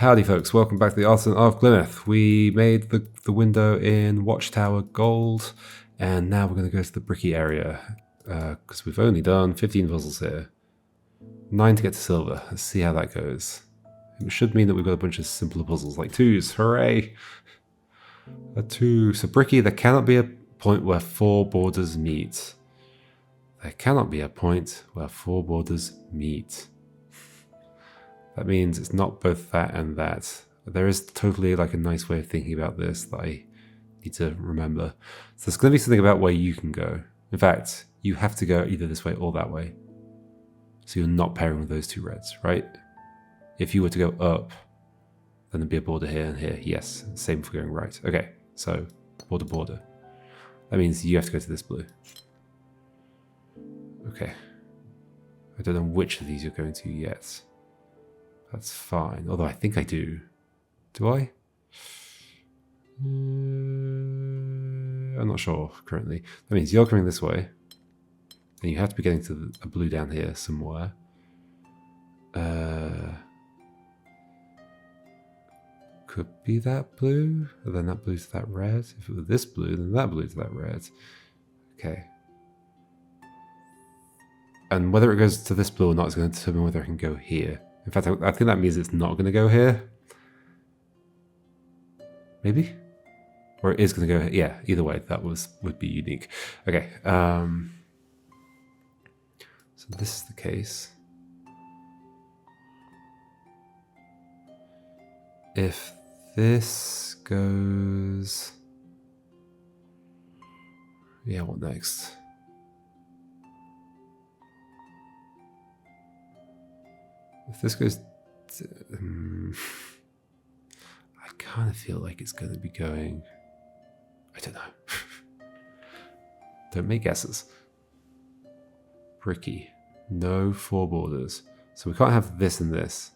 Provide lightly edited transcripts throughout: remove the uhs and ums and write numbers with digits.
Howdy folks, welcome back to the Artisan of Glimmith. We made the window in Watchtower Gold, and now we're going to go to the Bricky area, because we've only done 15 puzzles here. 9 to get to silver. Let's see how that goes. It should mean that we've got a bunch of simpler puzzles, like 2s, hooray! A 2. So Bricky, there cannot be a point where 4 borders meet. There cannot be a point where 4 borders meet. That means it's not both that and that. There is totally like a nice way of thinking about this that I need to remember. So there's going to be something about where you can go. In fact, you have to go either this way or that way. So you're not pairing with those 2 reds, right? If you were to go up, then there'd be a border here and here. Yes, same for going right. Okay, so border. That means you have to go to this blue. Okay. I don't know which of these you're going to yet. That's fine, although I think I do. Do I? I'm not sure currently. That means you're coming this way. And you have to be getting to a blue down here somewhere. Could be that blue, and then that blue to that red. If it were this blue, then that blue to that red. Okay. And whether it goes to this blue or not is going to determine whether I can go here. In fact, I think that means it's not going to go here. Maybe? Or it is going to go here. Yeah, either way, that would be unique. Okay. So this is the case. If this goes... Yeah, what next? If this goes... I kind of feel like it's going to be going... I don't know. Don't make guesses. Bricky. No 4 borders. So we can't have this and this.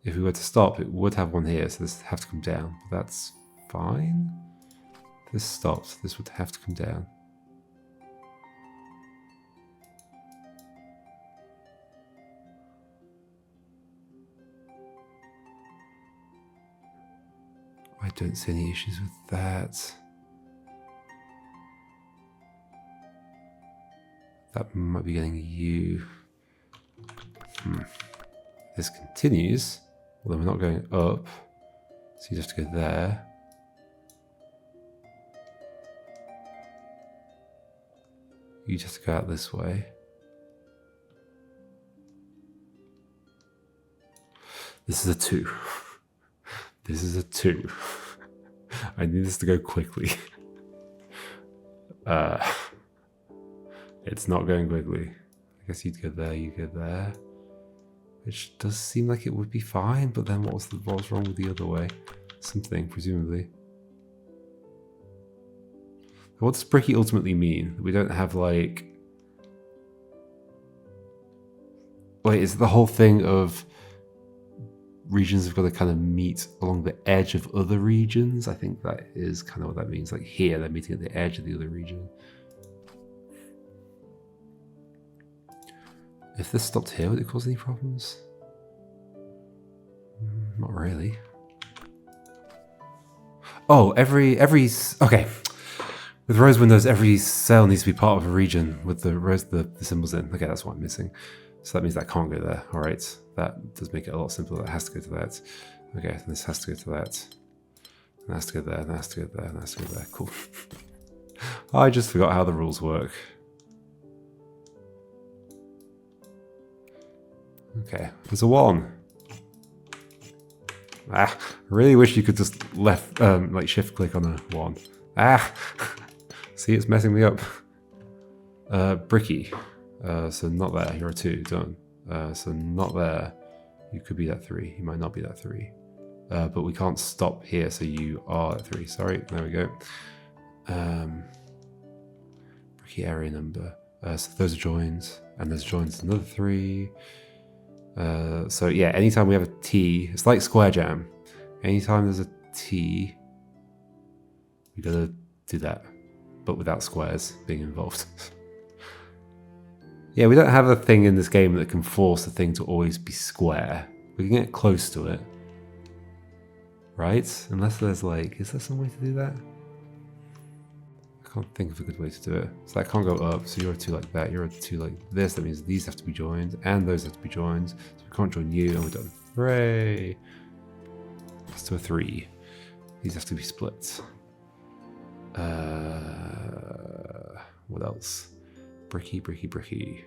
If we were to stop, it would have one here, so this would have to come down. But that's fine. This stops. This would have to come down. I don't see any issues with that. That might be getting you. This continues, although we're not going up. So you have to go there. You just have to go out this way. This is a 2. This is a 2. I need this to go quickly. It's not going quickly. I guess you'd go there, you go there. Which does seem like it would be fine, but then what was wrong with the other way? Something, presumably. What does Bricky ultimately mean? We don't have like... Wait, is it the whole thing of... regions have got to kind of meet along the edge of other regions? I think that is kind of what that means. Like here, they're meeting at the edge of the other region. If this stopped here, would it cause any problems? Not really. Oh, okay. With rose windows, every cell needs to be part of a region with the symbols in. Okay, that's what I'm missing. So that means that can't go there. All right, that does make it a lot simpler. That has to go to that. Okay, this has to go to that. And that has to go there, and that has to go there, and that has to go there. Cool. I just forgot how the rules work. Okay, there's a 1. I really wish you could just like shift click on a 1. See, it's messing me up. Bricky. So not there, you're a 2, done. So not there. You could be that 3, you might not be that 3. But we can't stop here, so you are at 3. Sorry, there we go. Bricky area number. So those are joins, and there's joins another 3. So yeah, anytime we have a T, it's like Square Jam. Anytime there's a T, we gotta do that, but without squares being involved. Yeah, we don't have a thing in this game that can force the thing to always be square. We can get close to it, right? Unless there's like, is there some way to do that? I can't think of a good way to do it. So that can't go up, so you're a 2 like that, you're a 2 like this, that means these have to be joined, and those have to be joined, so we can't join you, and we're done. Hooray! Let's do a 3. These have to be split. What else? Bricky, bricky, bricky.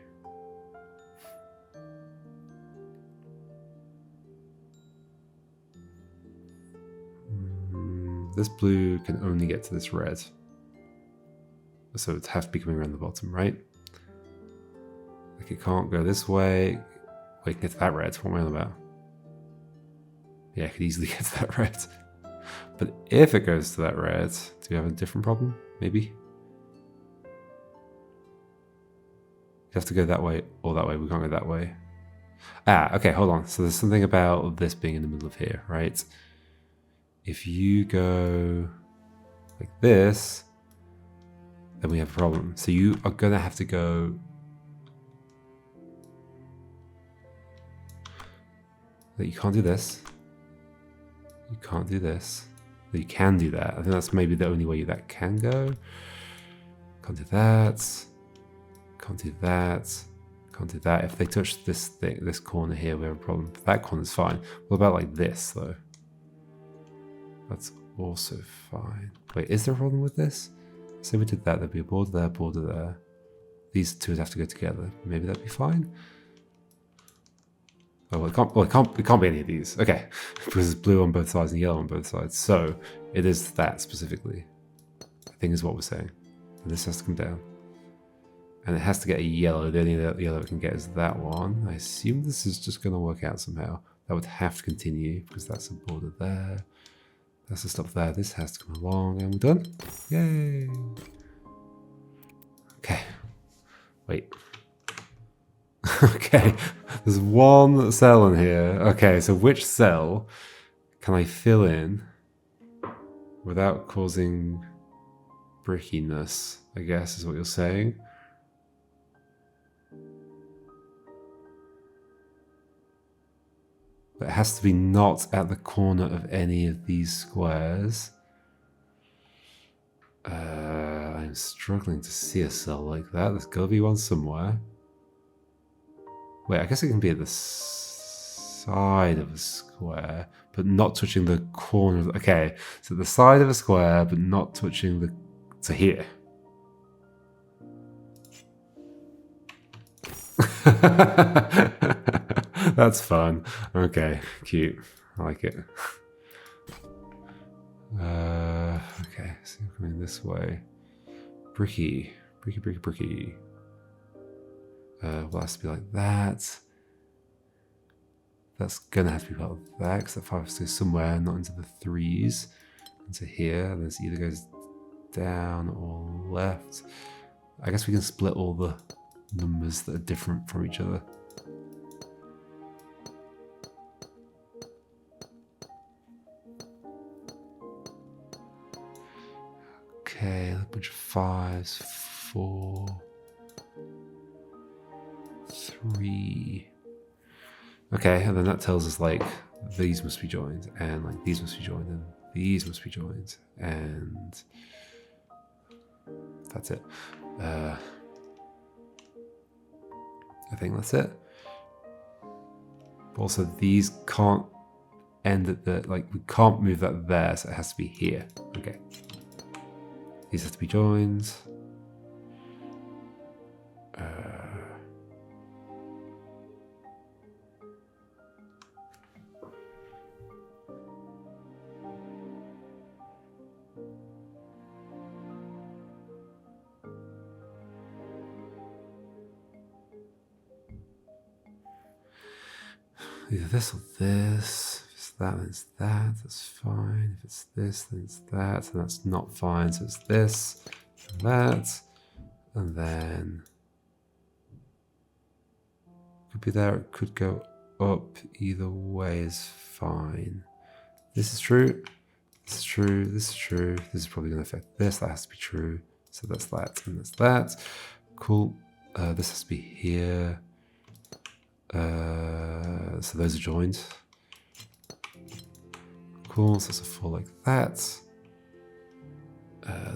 This blue can only get to this red. So it'd have to be coming around the bottom, right? Like it can't go this way. Wait, it can get to that red. What am I on about? Yeah, it could easily get to that red. But if it goes to that red, do we have a different problem? Maybe? You have to go that way or that way. We can't go that way. Ah, okay, hold on. So there's something about this being in the middle of here, right? If you go like this, then we have a problem. So you are going to have to go... You can't do this. You can't do this. You can do that. I think that's maybe the only way that can go. Can't do that. Can't do that. Can't do that. If they touch this thing, this corner here, we have a problem. That corner's fine. What about like this, though? That's also fine. Wait, is there a problem with this? Say we did that, there'd be a border there, border there. These two would have to go together. Maybe that'd be fine. Oh, well, it can't be any of these. Okay, because it's blue on both sides and yellow on both sides. So it is that specifically. I think is what we're saying. And this has to come down. And it has to get a yellow. The only yellow it can get is that one. I assume this is just going to work out somehow. That would have to continue because that's a border there. That's the stop there. This has to come along and we're done. Yay! Okay. Wait. Okay. There's one cell in here. Okay, so which cell can I fill in without causing brickiness, I guess is what you're saying. But it has to be not at the corner of any of these squares. I'm struggling to see a cell like that. There's got to be one somewhere. Wait, I guess it can be at the side of a square, but not touching the corner of... Okay, so the side of a square, but not touching the... to here. That's fun. Okay, cute. I like it. Okay, so I'm coming this way. Bricky. Bricky, bricky, bricky. Well, it has to be like that. That's gonna have to be part of that, because that 5 has to go somewhere, not into the 3s. Into here, and this either goes down or left. I guess we can split all the numbers that are different from each other. Okay, a bunch of 5s, 4, 3. Okay, and then that tells us like these must be joined, and like these must be joined, and these must be joined, and that's it. I think that's it. Also, these can't end at the, like, we can't move that there, so it has to be here. Okay. These have to be joined. Either this or this. If it's that, then it's that. That's fine. If it's this, then it's that. And that's not fine. So it's this and that. And then could be there. It could go up. Either way is fine. This is true. This is true. This is true. This is probably going to affect this. That has to be true. So that's that and that's that. Cool. This has to be here. So those are joined. Cool, so it's a 4 like that.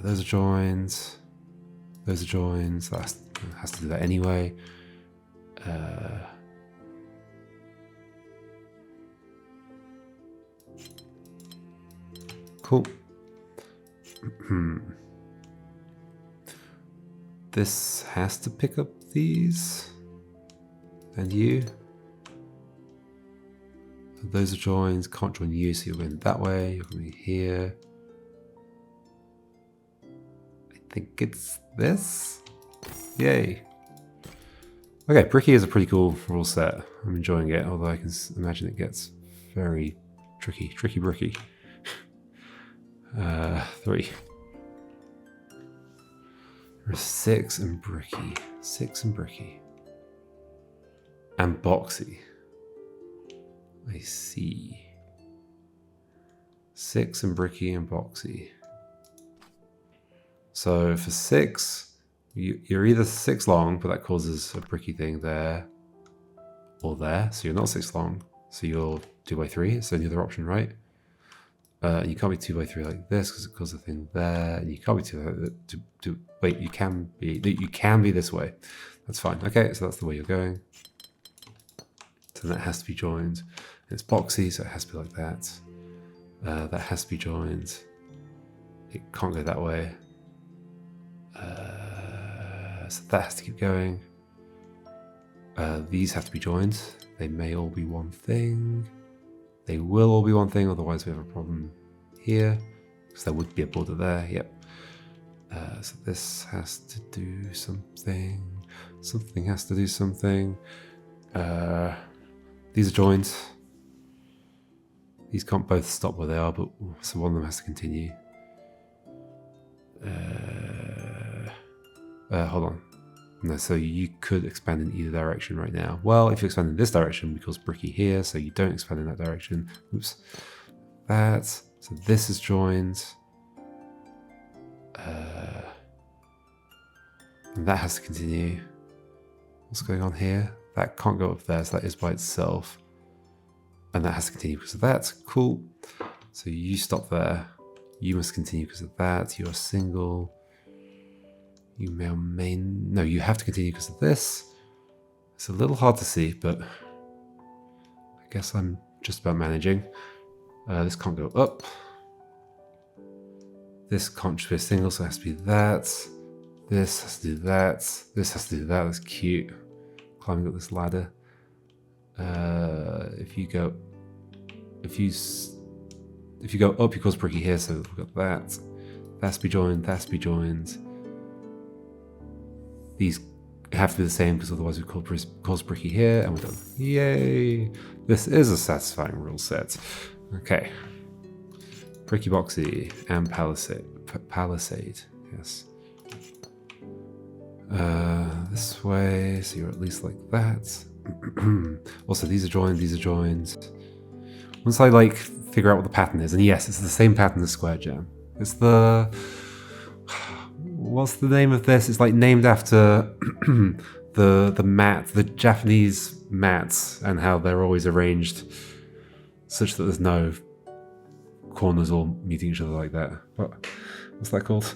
Those are joined. Those are joined. So that has to do that anyway. Cool. This has to pick up these. And you. Those are joins. Can't join you, so you're going that way. You're going here. I think it's this. Yay. Okay, Bricky is a pretty cool rule set. I'm enjoying it, although I can imagine it gets very tricky. Tricky Bricky. 3. There's 6 and Bricky. 6 and Bricky. And Boxy. I see. 6 and Bricky and Boxy. So for 6, you're either 6 long, but that causes a Bricky thing there or there. So you're not 6 long. So you're 2 by 3. It's the only other option, right? You can't be 2 by 3 like this because it causes a thing there. And you can't be 2 wait, you can be this way. That's fine. Okay, so that's the way you're going. So that has to be joined. It's Boxy, so it has to be like that. That has to be joined. It can't go that way. So that has to keep going. These have to be joined. They may all be one thing. They will all be one thing, otherwise we have a problem here. Because there would be a border there, yep. So this has to do something. Something has to do something. These are joined. These can't both stop where they are, but so one of them has to continue. Hold on. No, so you could expand in either direction right now. Well, if you expand in this direction, because Bricky here, so you don't expand in that direction. Oops. That. So this is joined. And that has to continue. What's going on here? That can't go up there, so that is by itself. And that has to continue because of that. Cool. So you stop there. You must continue because of that. You're single. You may or may... No, you have to continue because of this. It's a little hard to see, but I guess I'm just about managing. This can't go up. This can't just be a single, so it has to be that. This has to do that. This has to do that. That's cute. Climbing up this ladder. If you go up, you cause Bricky here, so we've got that. That's be joined. That's be joined. These have to be the same because otherwise we cause Bricky here, and we're done. Yay! This is a satisfying rule set. Okay. Bricky, Boxy, and Palisade. Palisade, yes. This way, so you're at least like that. Also, these are joined, these are joined. Once I like figure out what the pattern is, and yes, it's the same pattern as Square Jam. It's the... What's the name of this? It's like named after the mat, the Japanese mats, and how they're always arranged such that there's no corners all meeting each other like that. What's that called?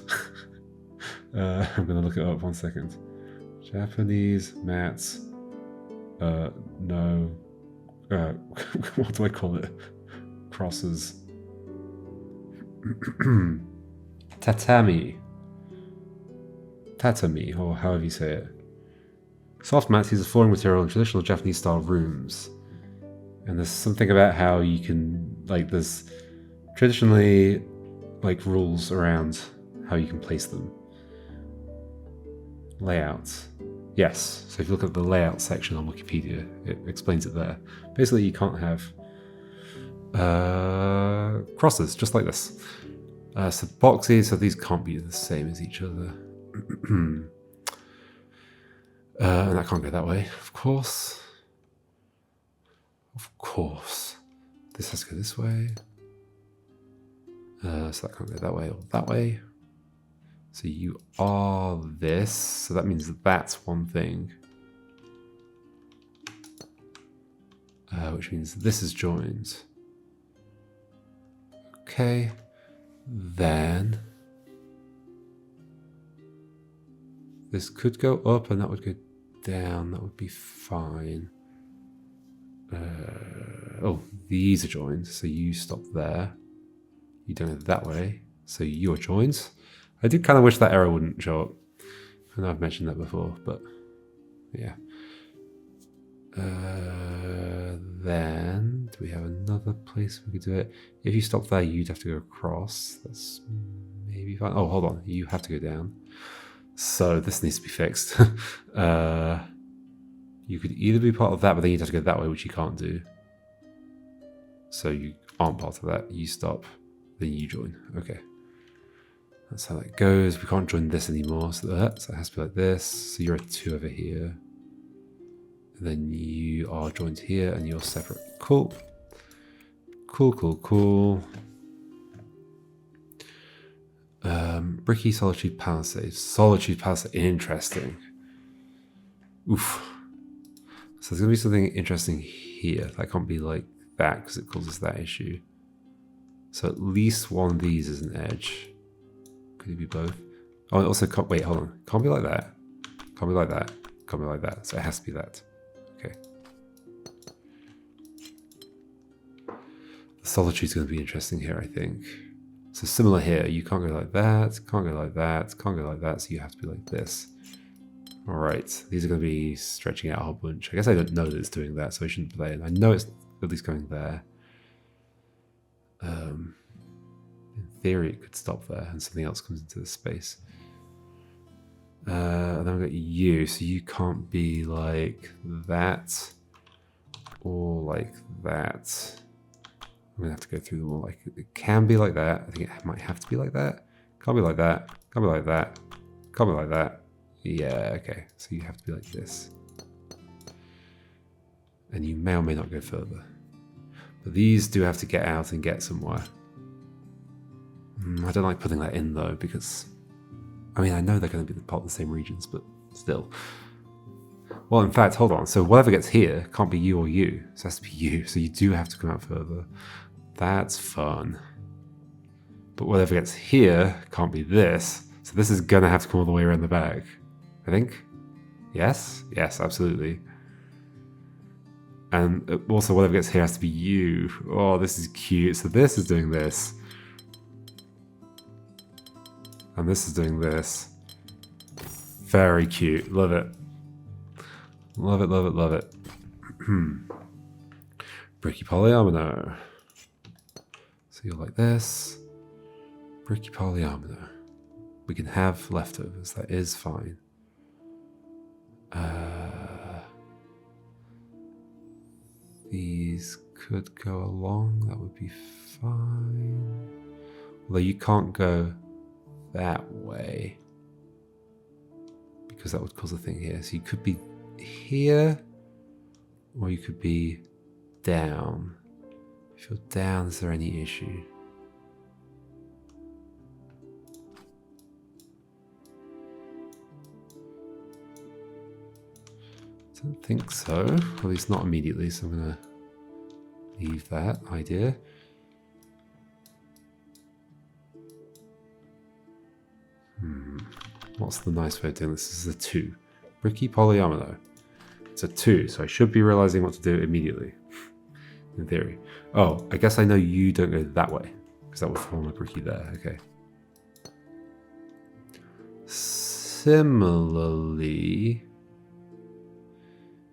I'm gonna look it up 1 second. Japanese mats. No. What do I call it? Crosses. Tatami. Tatami, or however you say it. Soft mats use a flooring material in traditional Japanese style rooms. And there's something about how you can, like, there's traditionally, like, rules around how you can place them. Layouts. Yes, so if you look at the layout section on Wikipedia, it explains it there. Basically, you can't have crosses, just like this. So Boxy, so these can't be the same as each other. And that can't go that way, of course. Of course. This has to go this way. So that can't go that way or that way. So you are this, so that means that's one thing. Which means this is joined. Okay. Then this could go up and that would go down. That would be fine. Oh, these are joined. So you stop there. You don't go that way. So you're joined. I did kind of wish that error wouldn't show up. I know I've mentioned that before, but yeah. Then, do we have another place we could do it? If you stop there, you'd have to go across. That's maybe fine. Oh, hold on. You have to go down. So this needs to be fixed. You could either be part of that, but then you'd have to go that way, which you can't do. So you aren't part of that. You stop, then you join. Okay. That's how that goes. We can't join this anymore. So it has to be like this. So you're a 2 over here. And then you are joined here and you're separate. Cool. Cool. Bricky, Solitude, Palisade. Solitude, Palisade. Interesting. Oof. So there's going to be something interesting here. That can't be like that because it causes that issue. So at least one of these is an edge. Could it be both? Oh, it also can't. Wait, hold on. Can't be like that. Can't be like that. Can't be like that. So it has to be that. Okay. The Solitude's going to be interesting here, I think. So similar here. You can't go like that. Can't go like that. Can't go like that. So you have to be like this. All right. These are going to be stretching out a whole bunch. I guess I don't know that it's doing that, so I shouldn't play it. I know it's at least going there. In theory, it could stop there and something else comes into the space. And then I've got you, so you can't be like that or like that. I'm gonna have to go through them all. Like it can be like that. I think it might have to be like that. Can't be like that. Can't be like that. Can't be like that. Yeah, okay. So you have to be like this. And you may or may not go further. But these do have to get out and get somewhere. I don't like putting that in though, because I mean, I know they're going to be part of the same regions, but still. Well, in fact, hold on. So whatever gets here can't be you or you. So it has to be you. So you do have to come out further. That's fun. But whatever gets here can't be this. So this is going to have to come all the way around the back. I think. Yes? Yes, absolutely. And also whatever gets here has to be you. Oh, this is cute. So this is doing this. And this is doing this. Very cute. Love it. Love it, love it, love it. Bricky Polyomino. So you're like this. Bricky Polyomino. We can have leftovers. That is fine. These could go along. That would be fine. Although you can't go that way because that would cause a thing here. So you could be here or you could be down. If you're down, is there any issue? I don't think so, at least not immediately, so I'm going to leave that idea. What's the nice way of doing this? This is a 2. Bricky Polyomino. It's a 2, so I should be realizing what to do immediately. In theory. Oh, I guess I know you don't go that way, because that would form a Bricky there. Okay. Similarly,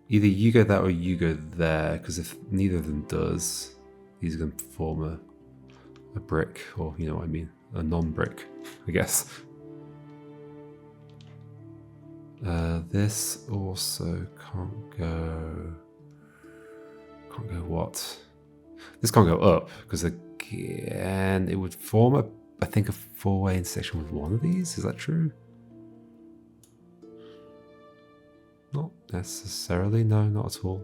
either you go that or you go there, because if neither of them does, these are going to form a brick, or you know what I mean, a non-brick, I guess. This also can't go. Can't go what? This can't go up because again it would form I think a 4-way intersection with one of these. Is that true? Not necessarily. No, not at all.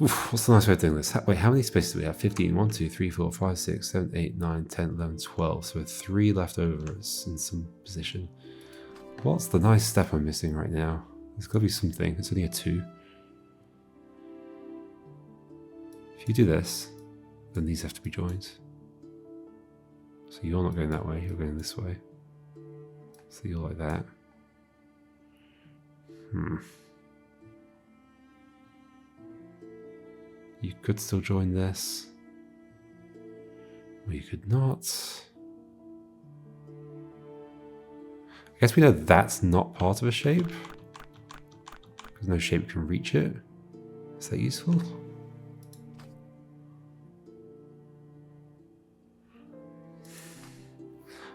Oof, what's the nice way of doing this? Wait, how many spaces do we have? 15. 1, 2, 3, 4, 5, 6, 7, 8, 9, 10, 11, 12. So we have 3 left over in some position. What's the nice step I'm missing right now? There's got to be something. It's only a 2. If you do this, then these have to be joined. So you're not going that way, you're going this way. So you're like that. You could still join this. Or you could not. I guess we know that's not part of a shape. Because no shape can reach it. Is that useful?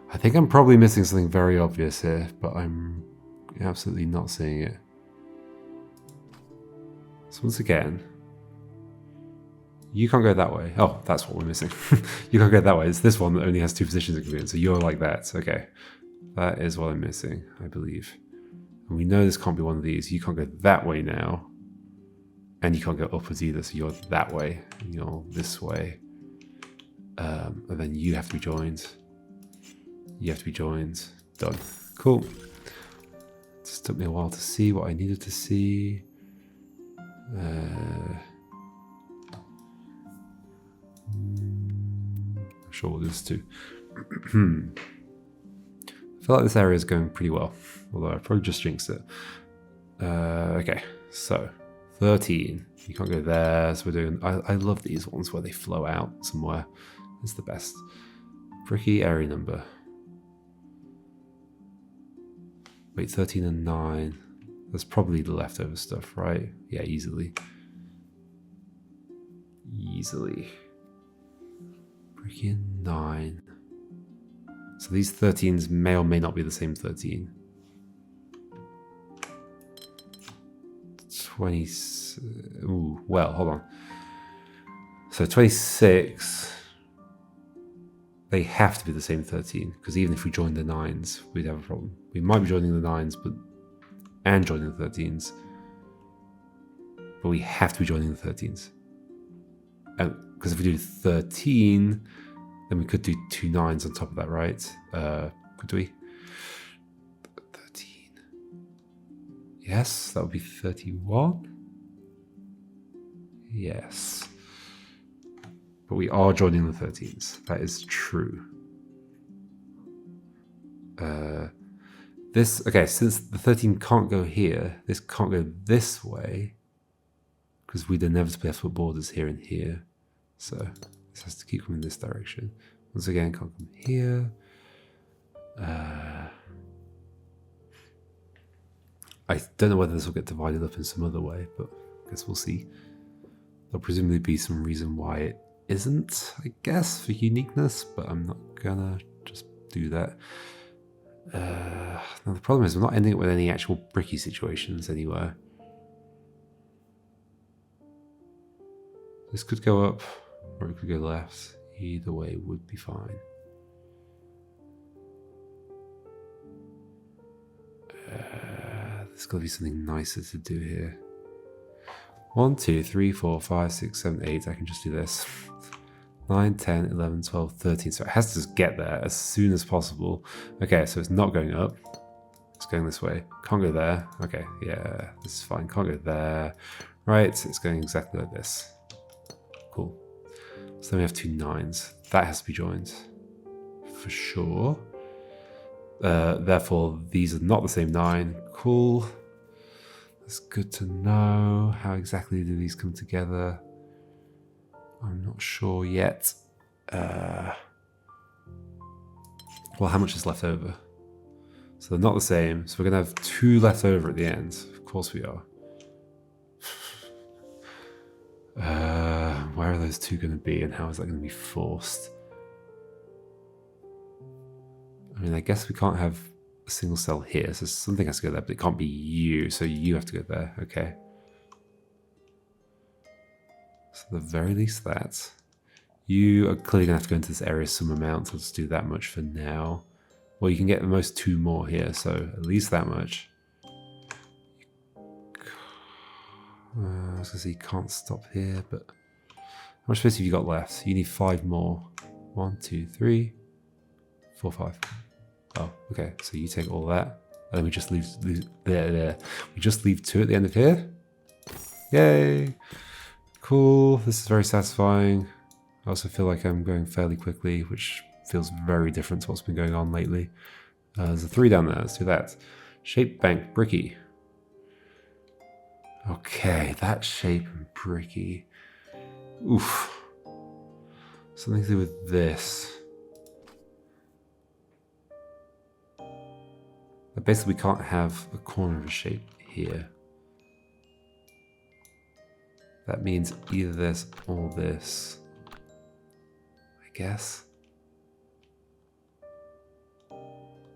I think I'm probably missing something very obvious here, but I'm absolutely not seeing it. So once again, you can't go that way. Oh, that's what we're missing. You can't go that way. It's this one that only has 2 positions it can be in. So you're like that. Okay. That is what I'm missing, I believe. And we know this can't be one of these. You can't go that way now. And you can't go upwards either. So you're that way. And you're this way. And then you have to be joined. You have to be joined. Done. Cool. It just took me a while to see what I needed to see. I'm sure we'll do this too. I feel like this area is going pretty well, although I probably just jinxed it. Okay, so 13. You can't go there, so we're doing... I love these ones where they flow out somewhere. It's the best. Bricky area number. Wait, 13 and 9. That's probably the leftover stuff, right? Yeah, easily. Easily. Bricky and 9. So these 13s may or may not be the same 13. 20... Ooh, well, hold on. So 26... They have to be the same 13, because even if we join the 9s, we'd have a problem. We might be joining the 9s, and joining the 13s. But we have to be joining the 13s. Because if we do 13, then we could do 2 9s on top of that, right? Could we? 13. Yes, that would be 31. Yes. But we are joining the 13s. That is true. Okay, since the 13 can't go here, this can't go this way, because we'd inevitably have to put borders here and here. So this has to keep coming in this direction. Once again, can't come here. I don't know whether this will get divided up in some other way, but I guess we'll see. There'll presumably be some reason why it isn't, I guess, for uniqueness, but I'm not gonna just do that. Now the problem is we're not ending up with any actual bricky situations anywhere. This could go up, or it could go left. Either way would be fine. There's got to be something nicer to do here. 1, 2, 3, 4, 5, 6, 7, 8. I can just do this. 9, 10, 11, 12, 13. So it has to just get there as soon as possible. Okay, so it's not going up. It's going this way. Can't go there. Okay, yeah, this is fine. Can't go there. Right, it's going exactly like this. Cool. So then we have 2 9s. That has to be joined. For sure. Therefore, these are not the same 9. Cool. That's good to know. How exactly do these come together? I'm not sure yet. Well, how much is left over? So they're not the same. So we're going to have 2 left over at the end. Of course we are. Where are those 2 going to be, and how is that going to be forced? I mean, I guess we can't have a single cell here, so something has to go there, but it can't be you, so you have to go there. Okay. So at the very least that. You are clearly going to have to go into this area some amount, so let's do that much for now. Well, you can get the most 2 more here, so at least that much. I was going to say you can't stop here, but how much space have you got left? You need 5 more. 1, 2, 3, 4, 5. Oh, okay. So you take all that, and then we just leave there. We just leave 2 at the end of here. Yay! Cool, this is very satisfying. I also feel like I'm going fairly quickly, which feels very different to what's been going on lately. There's a 3 down there, let's do that. Shape bank, Bricky. Okay, that shape and Bricky. Oof. Something to do with this. But basically we can't have a corner of a shape here. That means either this or this, I guess.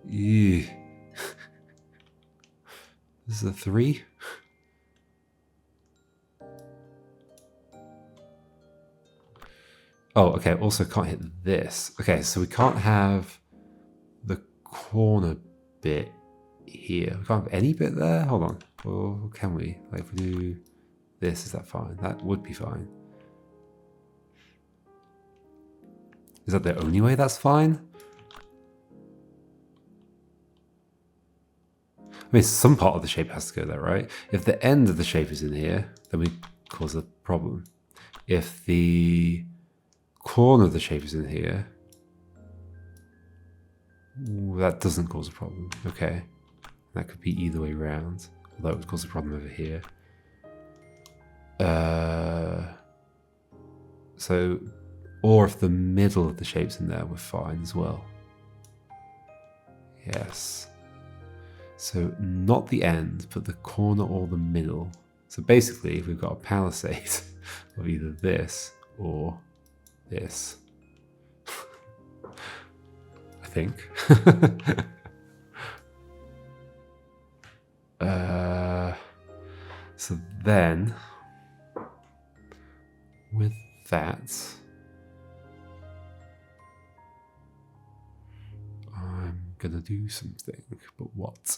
Ew. This is a 3? Oh, okay, also can't hit this. Okay, so we can't have the corner bit here. We can't have any bit there? Hold on. Or can we? Like if we do this, is that fine? That would be fine. Is that the only way that's fine? I mean, some part of the shape has to go there, right? If the end of the shape is in here, then we cause a problem. If the corner of the shape is in here, that doesn't cause a problem. Okay. That could be either way around, although it would cause a problem over here. So, or if the middle of the shape's in there, we're fine as well. Yes. So not the end, but the corner or the middle. So basically, we've got a palisade of either this or this. I think. So then, with that, I'm gonna do something, but what?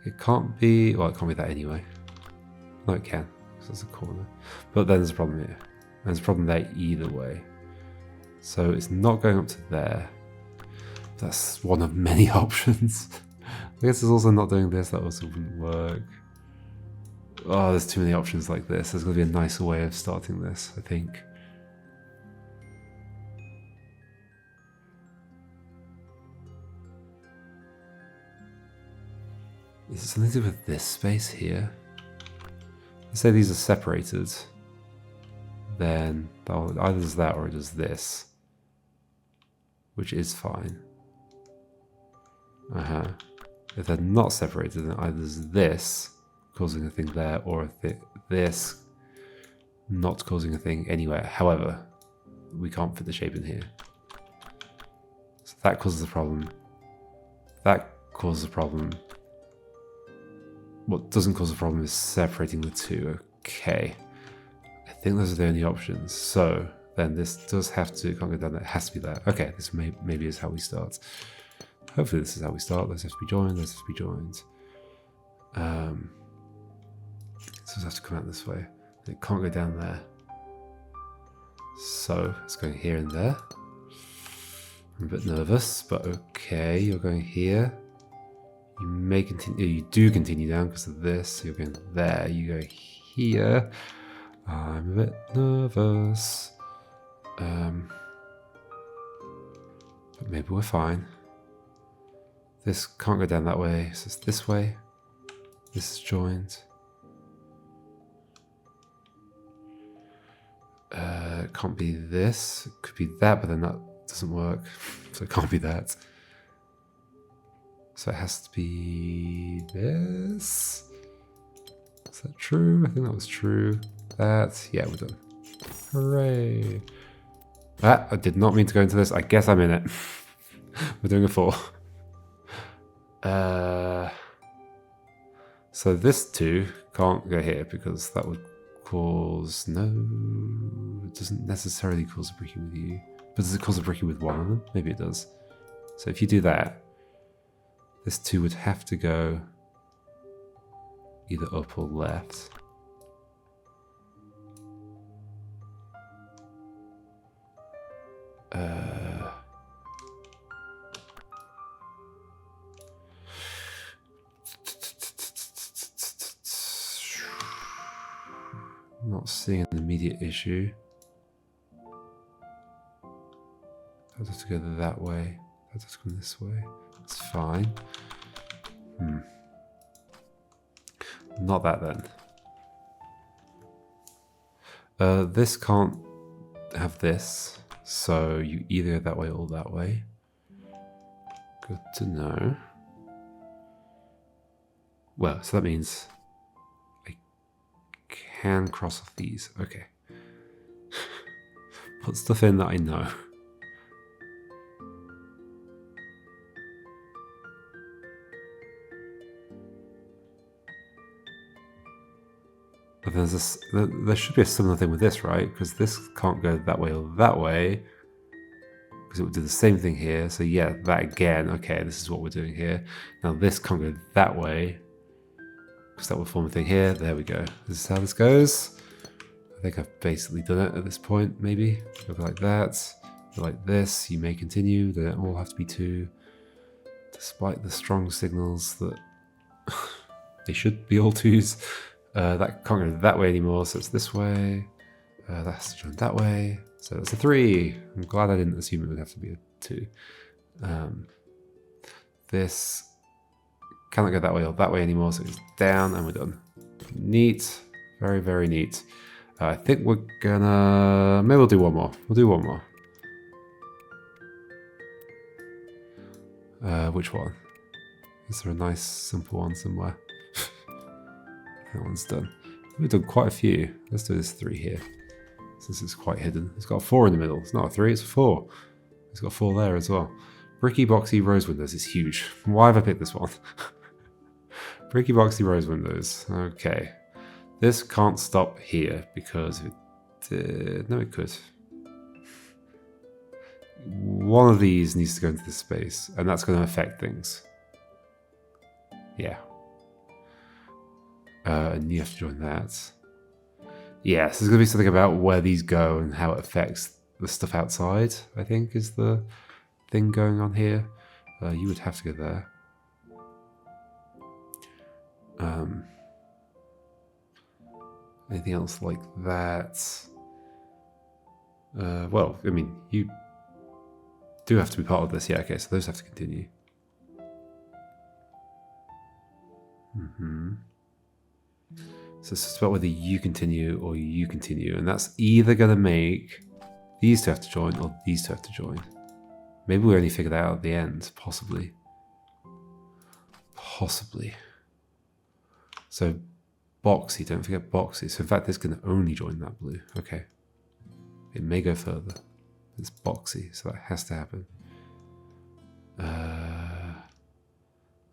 It can't be, well, it can't be that anyway. No, it can, because that's a corner. But then there's a problem here. There's a problem there either way. So it's not going up to there. That's one of many options. I guess it's also not doing this, that also wouldn't work. Oh, there's too many options like this. There's going to be a nicer way of starting this, I think. Is it something to do with this space here? Let's say these are separated. Then either does that or it does this. Which is fine. If they're not separated, then either there's this causing a thing there, or this not causing a thing anywhere. However, we can't fit the shape in here. So that causes a problem. That causes a problem. What doesn't cause a problem is separating the two. Okay. I think those are the only options. So then this does have to, can't go down there. It has to be that. Okay, this maybe is how we start. Hopefully this is how we start. Those have to be joined, those have to be joined. So it has to come out this way. It can't go down there. So it's going here and there. I'm a bit nervous, but okay, you're going here. You may continue, you do continue down because of this. So you're going there, you go here. I'm a bit nervous. But maybe we're fine. This can't go down that way, so it's this way. This is joined. It can't be this. It could be that, but then that doesn't work. So it can't be that. So it has to be this. Is that true? I think that was true. That, yeah, we're done. Hooray. Ah, I did not mean to go into this. I guess I'm in it. We're doing a 4. So this 2 can't go here because that would cause, no, it doesn't necessarily cause a Bricky with you. But does it cause a Bricky with one of them? Maybe it does. So if you do that, this 2 would have to go either up or left. Not seeing an immediate issue. That has to go that way. That has to go this way. That's fine. Not that then. This can't have this, so you either go that way or that way. Good to know. Well, so that means I can cross off these. Okay. Put stuff in that I know. But there's this, there should be a similar thing with this, right? Because this can't go that way or that way. Because it would do the same thing here. So yeah, that again. Okay, this is what we're doing here. Now this can't go that way. Because that would form a thing here. There we go. This is how this goes. I think I've basically done it at this point, maybe. Go like that. Go like this. You may continue. They don't all have to be two. Despite the strong signals that they should be all twos. That can't go that way anymore, so it's this way. That has to join that way. So that's a 3. I'm glad I didn't assume it would have to be a 2. This cannot go that way or that way anymore, so it's down and we're done. Neat. Very, very neat. I think we're gonna... Maybe we'll do one more. We'll do one more. Which one? Is there a nice, simple one somewhere? That one's done. We've done quite a few. Let's do this 3 here. Since it's quite hidden. It's got a 4 in the middle. It's not a 3, it's a 4. It's got a 4 there as well. Bricky, Boxy, Rose Windows is huge. Why have I picked this one? Bricky, Boxy, Rose Windows. Okay. This can't stop here because it did... No, it could. One of these needs to go into this space, and that's going to affect things. Yeah. And you have to join that. Yes, there's going to be something about where these go and how it affects the stuff outside, I think, is the thing going on here. You would have to go there. Anything else like that? Well, I mean, you do have to be part of this. Yeah, okay, so those have to continue. So it's just about whether you continue or you continue, and that's either going to make these two have to join or these two have to join. Maybe we only figure that out at the end, possibly. Possibly. So Boxy, don't forget Boxy. So in fact, this can only join that blue. Okay. It may go further. It's Boxy, so that has to happen.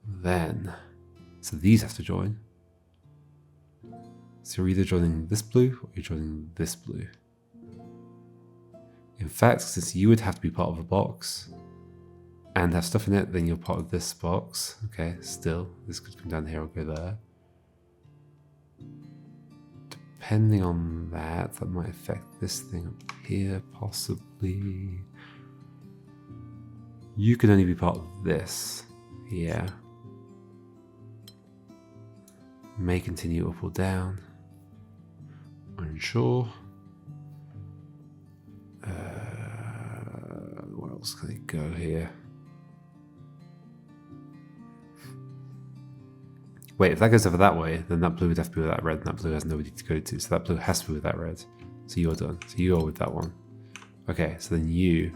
Then, so these have to join. So you're either joining this blue or you're joining this blue. In fact, since you would have to be part of a box and have stuff in it, then you're part of this box. Okay, still, this could come down here or go there. Depending on that, that might affect this thing up here, possibly. You can only be part of this. Yeah. May continue up or down. Unsure. Where else can it go here? Wait, if that goes over that way, then that blue would have to be with that red, and that blue has nobody to go to, so that blue has to be with that red. So you're done. So you are with that one. Okay, so then you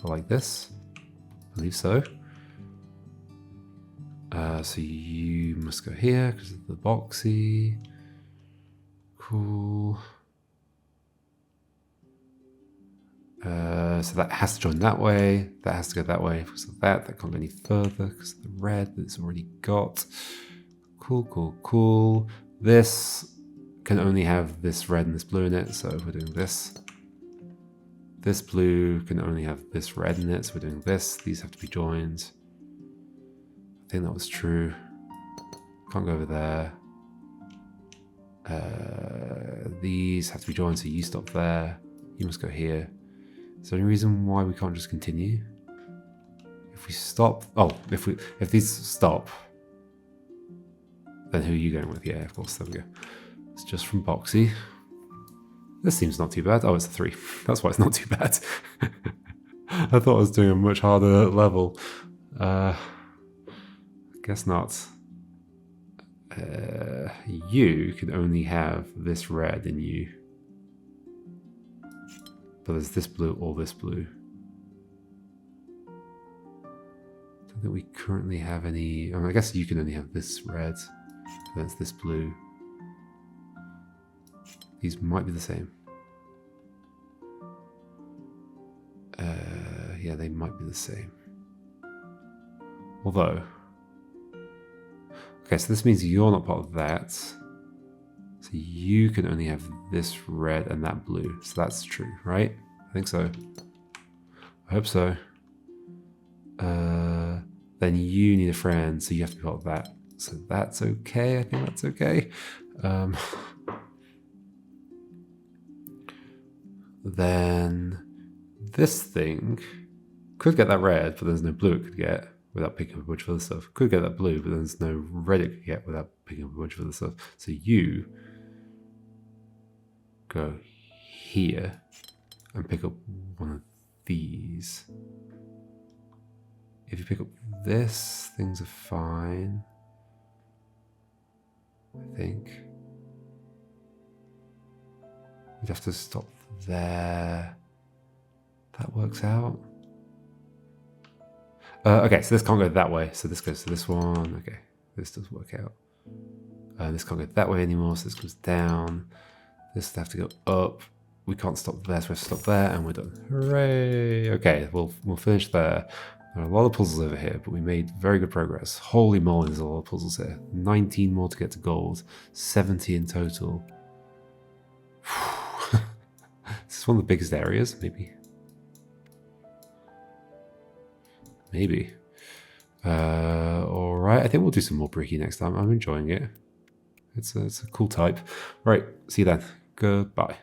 are like this. I believe so. So you must go here because of the Boxy. Cool. So that has to join that way. That has to go that way because of that. That can't go any further because of the red that it's already got. Cool, cool, cool. This can only have this red and this blue in it, so we're doing this. This blue can only have this red in it, so we're doing this. These have to be joined. I think that was true. Can't go over there. These have to be joined, so you stop there. You must go here. Is there any reason why we can't just continue? If we stop... Oh, if these stop, then who are you going with? Yeah, of course, there we go. It's just from Boxy. This seems not too bad. Oh, it's a 3. That's why it's not too bad. I thought I was doing a much harder level. Guess not. You can only have this red in you. But there's this blue or this blue. I don't think we currently have any... I guess you can only have this red. Then it's this blue. These might be the same. Yeah, they might be the same. Although... Okay, so this means you're not part of that. So you can only have this red and that blue. So that's true, right? I think so. I hope so. Then you need a friend, so you have to be part of that. So that's okay. I think that's okay. Then this thing could get that red, but there's no blue it could get without picking up a bunch of other stuff. Could get that blue, but there's no red it could get without picking up a bunch of other stuff. So you go here and pick up one of these. If you pick up this, things are fine. I think. You'd have to stop there. That works out. Okay, so this can't go that way. So this goes to this one. Okay, this does work out. This can't go that way anymore, so this goes down. This will have to go up. We can't stop there, so we have to stop there, and we're done. Hooray! Okay, we'll finish there. There are a lot of puzzles over here, but we made very good progress. Holy moly, there's a lot of puzzles here. 19 more to get to gold. 70 in total. This is one of the biggest areas, maybe. Maybe. Alright, I think we'll do some more Bricky next time. I'm enjoying it. It's a cool type. Right, see you then. Goodbye.